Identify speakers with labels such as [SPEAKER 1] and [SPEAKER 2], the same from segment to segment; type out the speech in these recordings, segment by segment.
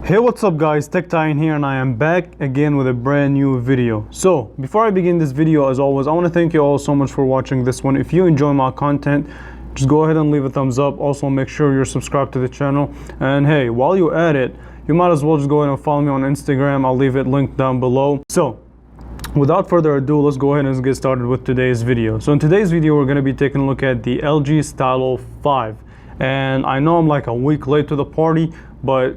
[SPEAKER 1] Hey, what's up guys, TechTitan here, and I am back again with a brand new video. So before I begin this video, as always, I want to thank you all so much for watching this one. If you enjoy my content, just go ahead and leave a thumbs up. Also make sure you're subscribed to the channel, and hey, while you're at it, you might as well just go ahead and follow me on Instagram. I'll leave it linked down below. So without further ado, let's go ahead and get started with today's video. So in today's video, we're going to be taking a look at the LG Stylo 5. And I know I'm like a week late to the party, but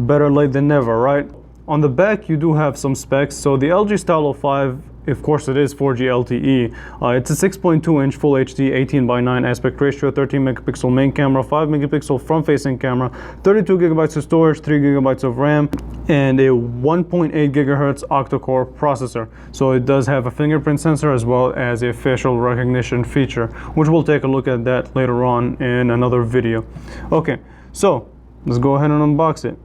[SPEAKER 1] better late than never, right? On the back, you do have some specs. So the LG Stylo 5, of course it is 4G LTE. It's a 6.2-inch Full HD 18:9 aspect ratio, 13 megapixel main camera, 5 megapixel front-facing camera, 32 gigabytes of storage, 3 gigabytes of RAM, and a 1.8 gigahertz octa-core processor. So it does have a fingerprint sensor as well as a facial recognition feature, which we'll take a look at that later on in another video. Okay, so let's go ahead and unbox it.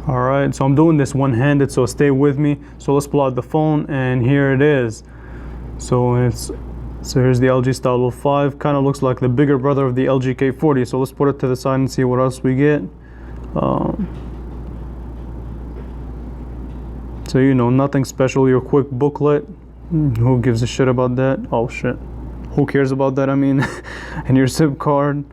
[SPEAKER 1] Alright, so I'm doing this one-handed, so stay with me. So let's pull out the phone, and here it is. So here's the LG Stylo 5. Kind of looks like the bigger brother of the LG K40. So let's put it to the side and see what else we get. So nothing special. Your quick booklet. Who gives a shit about that? Oh shit. Who cares about that? I mean, and your SIM card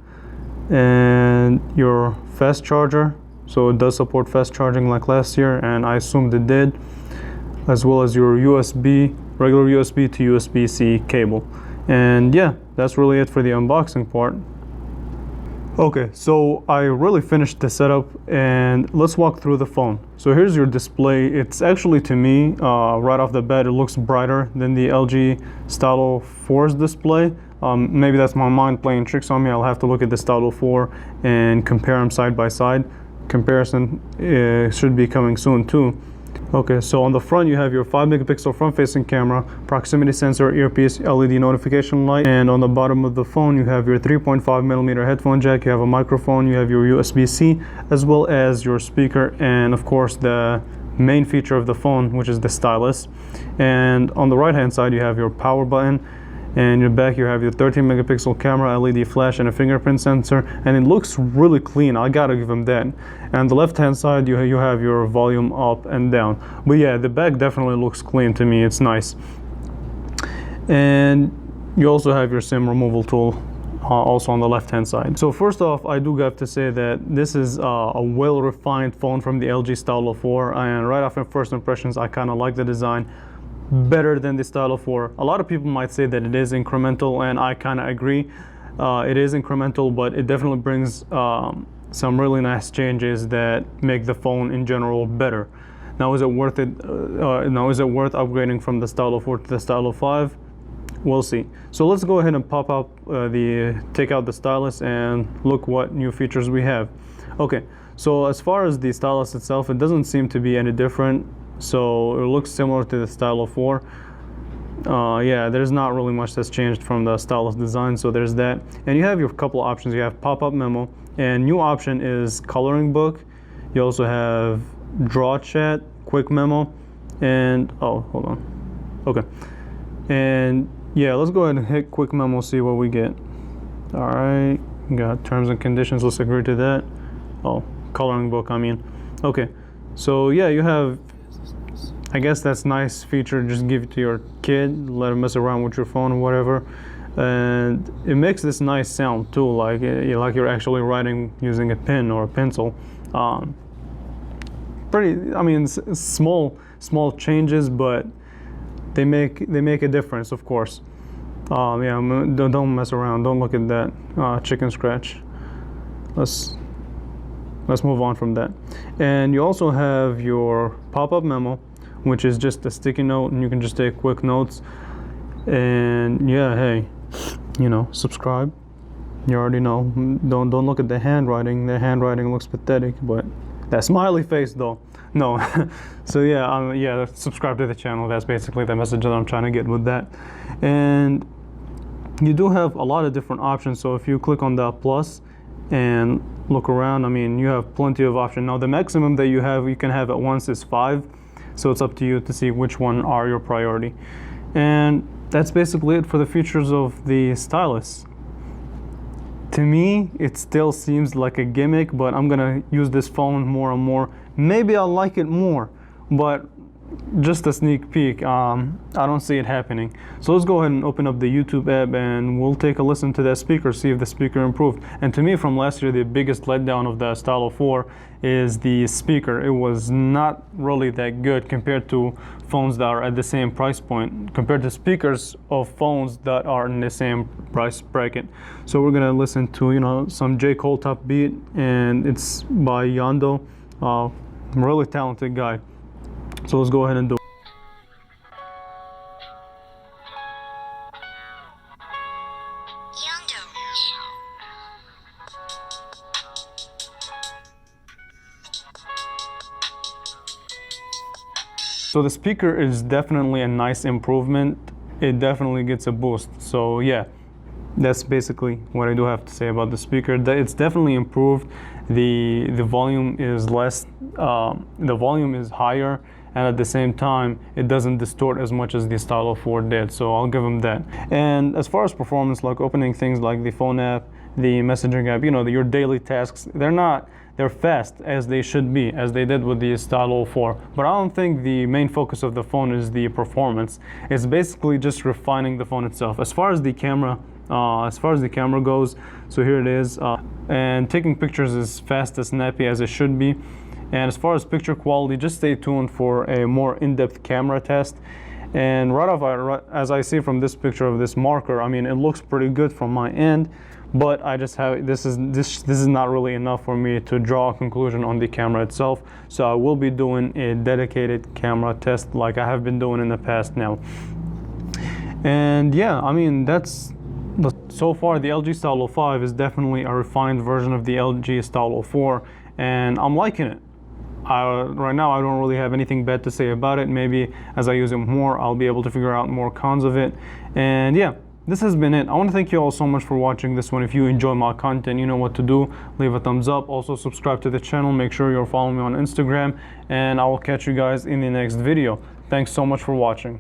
[SPEAKER 1] and your fast charger. So it does support fast charging like last year, and I assumed it did, as well as your regular USB to USB-C cable. And yeah, that's really it for the unboxing part. Okay, so I really finished the setup, and let's walk through the phone. So here's your display. It's actually, to me, right off the bat, it looks brighter than the LG Stylo 4's display. Maybe that's my mind playing tricks on me. I'll have to look at the Stylo 4 and compare them side by side. Comparison should be coming soon too. Okay, so on the front you have your 5 megapixel front-facing camera, proximity sensor, earpiece, LED notification light, and on the bottom of the phone you have your 3.5 millimeter headphone jack, you have a microphone, you have your USB-C, as well as your speaker, and of course the main feature of the phone, which is the stylus. And on the right hand side you have your power button, and in your back you have your 13 megapixel camera, LED flash, and a fingerprint sensor, and it looks really clean. I gotta give them that. And the left hand side you have your volume up and down. But yeah, the back definitely looks clean to me. It's nice. And you also have your SIM removal tool also on the left hand side. So first off, I do have to say that this is a well refined phone from the LG Stylo 4, and right off in first impressions I kind of like the design better than the Stylo 4. A lot of people might say that it is incremental, and I kind of agree. It is incremental, but it definitely brings some really nice changes that make the phone in general better. Now, is it worth it? Is it worth upgrading from the Stylo 4 to the Stylo 5? We'll see. So let's go ahead and take out the stylus and look what new features we have. Okay, so as far as the stylus itself, it doesn't seem to be any different. So it looks similar to the Stylo 4. Yeah, there's not really much that's changed from the stylus design, so there's that. And you have your couple options. You have pop-up memo, and new option is coloring book. You also have draw chat, quick memo, and oh, hold on. Okay. And yeah, let's go ahead and hit quick memo, see what we get. All right, got terms and conditions. Let's agree to that. Oh, coloring book, I mean. Okay, so yeah, you have, I guess that's nice feature. Just give it to your kid, let him mess around with your phone or whatever, and it makes this nice sound too, like you're actually writing using a pen or a pencil. Pretty, I mean, small changes, but they make a difference, of course. Yeah, don't mess around. Don't look at that chicken scratch. Let's move on from that. And you also have your pop-up memo, which is just a sticky note, and you can just take quick notes. And yeah, hey, subscribe. You already know. Don't look at the handwriting. The handwriting looks pathetic, but that smiley face though. No. So yeah, yeah, subscribe to the channel. That's basically the message that I'm trying to get with that. And you do have a lot of different options. So if you click on that plus and look around, I mean, you have plenty of options. Now the maximum that you can have at once is 5. So it's up to you to see which one are your priority. And that's basically it for the features of the stylus. To me, it still seems like a gimmick, but I'm gonna use this phone more and more. Maybe I'll like it more, but just a sneak peek, I don't see it happening. So let's go ahead and open up the YouTube app and we'll take a listen to that speaker, see if the speaker improved. And to me, from last year, the biggest letdown of the Stylo 4 is the speaker. It was not really that good compared to phones that are at the same price point, compared to speakers of phones that are in the same price bracket. So we're gonna listen to, you know, some J. Cole Top Beat, and it's by Yondo, really talented guy. So let's go ahead and do it. So the speaker is definitely a nice improvement. It definitely gets a boost. So yeah, that's basically what I do have to say about the speaker. It's definitely improved. The volume is less, the volume is higher, and at the same time it doesn't distort as much as the Stylo 4 did, so I'll give them that. And as far as performance, like opening things like the phone app, the messaging app, you know, your daily tasks, they're fast as they should be, as they did with the Stylo 4. But I don't think the main focus of the phone is the performance. It's basically just refining the phone itself. As far as the camera goes, so here it is, and taking pictures is fast as snappy as it should be. And as far as picture quality, just stay tuned for a more in-depth camera test. And right off, as I see from this picture of this marker, I mean, it looks pretty good from my end, but I just have, this is not really enough for me to draw a conclusion on the camera itself. So I will be doing a dedicated camera test like I have been doing in the past now. And yeah, I mean, so far the LG Stylo 5 is definitely a refined version of the LG Stylo 4, and I'm liking it. Right now I don't really have anything bad to say about it. Maybe as I use it more, I'll be able to figure out more cons of it. And yeah, this has been it. I want to thank you all so much for watching this one. If you enjoy my content, you know what to do. Leave a thumbs up. Also subscribe to the channel. Make sure you're following me on Instagram, and I will catch you guys in the next video. Thanks so much for watching.